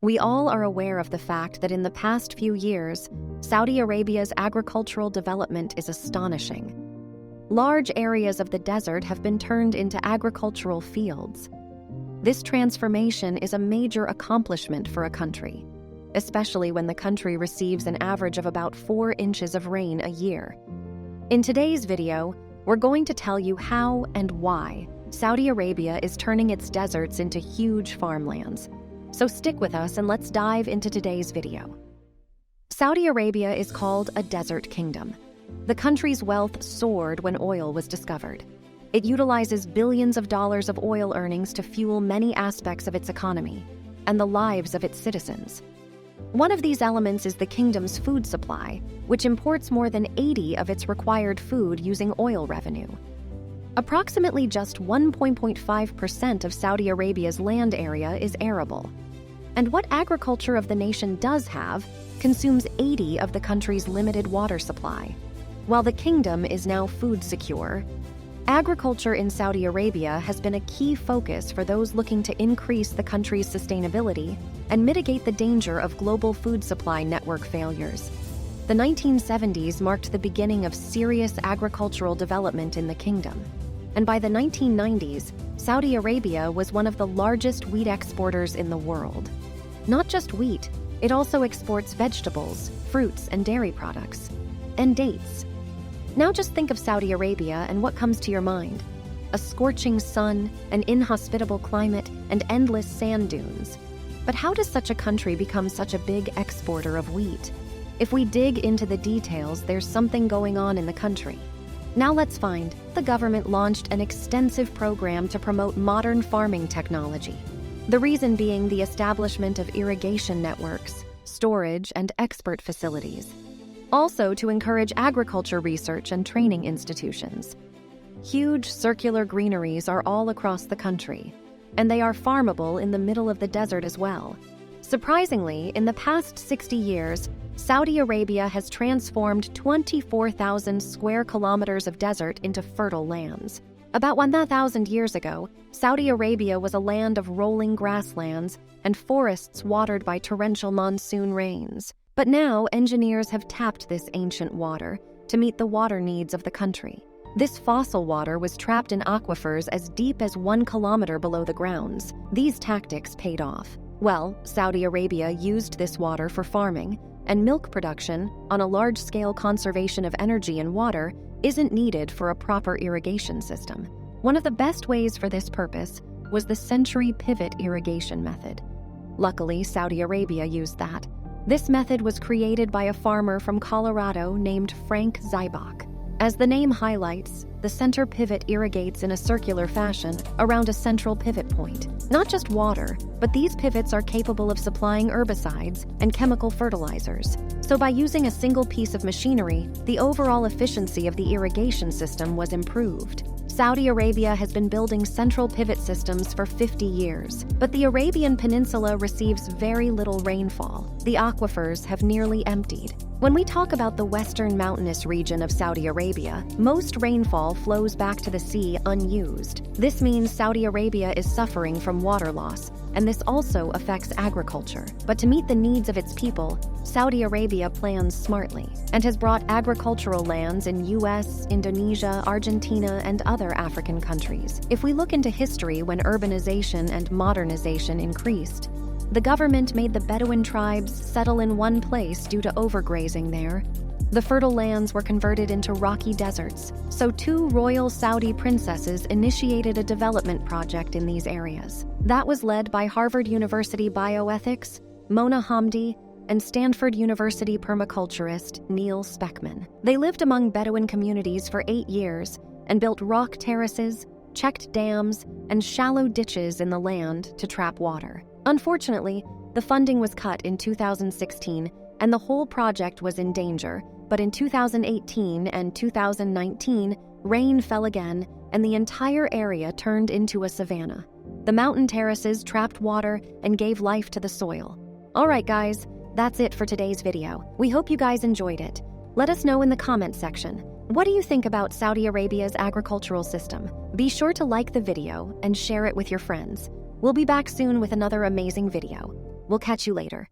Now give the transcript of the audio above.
We all are aware of the fact that in the past few years, Saudi Arabia's agricultural development is astonishing. Large areas of the desert have been turned into agricultural fields. This transformation is a major accomplishment for a country, especially when the country receives an average of about 4 inches of rain a year. In today's video, we're going to tell you how and why Saudi Arabia is turning its deserts into huge farmlands. So stick with us and let's dive into today's video. Saudi Arabia is called a desert kingdom. The country's wealth soared when oil was discovered. It utilizes billions of dollars of oil earnings to fuel many aspects of its economy and the lives of its citizens. One of these elements is the kingdom's food supply, which imports more than 80% of its required food using oil revenue. Approximately just 1.5% of Saudi Arabia's land area is arable. And what agriculture of the nation does have consumes 80% of the country's limited water supply. While the kingdom is now food secure, agriculture in Saudi Arabia has been a key focus for those looking to increase the country's sustainability and mitigate the danger of global food supply network failures. The 1970s marked the beginning of serious agricultural development in the kingdom. And by the 1990s, Saudi Arabia was one of the largest wheat exporters in the world. Not just wheat, it also exports vegetables, fruits, and dairy products, and dates. Now just think of Saudi Arabia and what comes to your mind? A scorching sun, an inhospitable climate, and endless sand dunes. But how does such a country become such a big exporter of wheat? If we dig into the details, there's something going on in the country. Now let's find. The government launched an extensive program to promote modern farming technology. The reason being the establishment of irrigation networks, storage, and expert facilities. Also to encourage agriculture research and training institutions. Huge circular greeneries are all across the country, and they are farmable in the middle of the desert as well. Surprisingly, in the past 60 years, Saudi Arabia has transformed 24,000 square kilometers of desert into fertile lands. About 1,000 years ago, Saudi Arabia was a land of rolling grasslands and forests watered by torrential monsoon rains. But now, engineers have tapped this ancient water to meet the water needs of the country. This fossil water was trapped in aquifers as deep as 1 kilometer below the grounds. These tactics paid off. Well, Saudi Arabia used this water for farming, and milk production, on a large-scale conservation of energy and water, isn't needed for a proper irrigation system. One of the best ways for this purpose was the century pivot irrigation method. Luckily, Saudi Arabia used that. This method was created by a farmer from Colorado named Frank Zybach. As the name highlights, the center pivot irrigates in a circular fashion around a central pivot point. Not just water, but these pivots are capable of supplying herbicides and chemical fertilizers. So by using a single piece of machinery, the overall efficiency of the irrigation system was improved. Saudi Arabia has been building central pivot systems for 50 years, but the Arabian Peninsula receives very little rainfall. The aquifers have nearly emptied. When we talk about the western mountainous region of Saudi Arabia, most rainfall flows back to the sea unused. This means Saudi Arabia is suffering from water loss, and this also affects agriculture. But to meet the needs of its people, Saudi Arabia plans smartly and has brought agricultural lands in US, Indonesia, Argentina, and other African countries. If we look into history when urbanization and modernization increased, the government made the Bedouin tribes settle in one place due to overgrazing there. The fertile lands were converted into rocky deserts, so 2 royal Saudi princesses initiated a development project in these areas. That was led by Harvard University bioethics, Mona Hamdi, and Stanford University permaculturist Neil Speckman. They lived among Bedouin communities for 8 years and built rock terraces, checked dams, and shallow ditches in the land to trap water. Unfortunately, the funding was cut in 2016 and the whole project was in danger, but in 2018 and 2019, rain fell again and the entire area turned into a savanna. The mountain terraces trapped water and gave life to the soil. All right, guys, that's it for today's video. We hope you guys enjoyed it. Let us know in the comment section. What do you think about Saudi Arabia's agricultural system? Be sure to like the video and share it with your friends. We'll be back soon with another amazing video. We'll catch you later.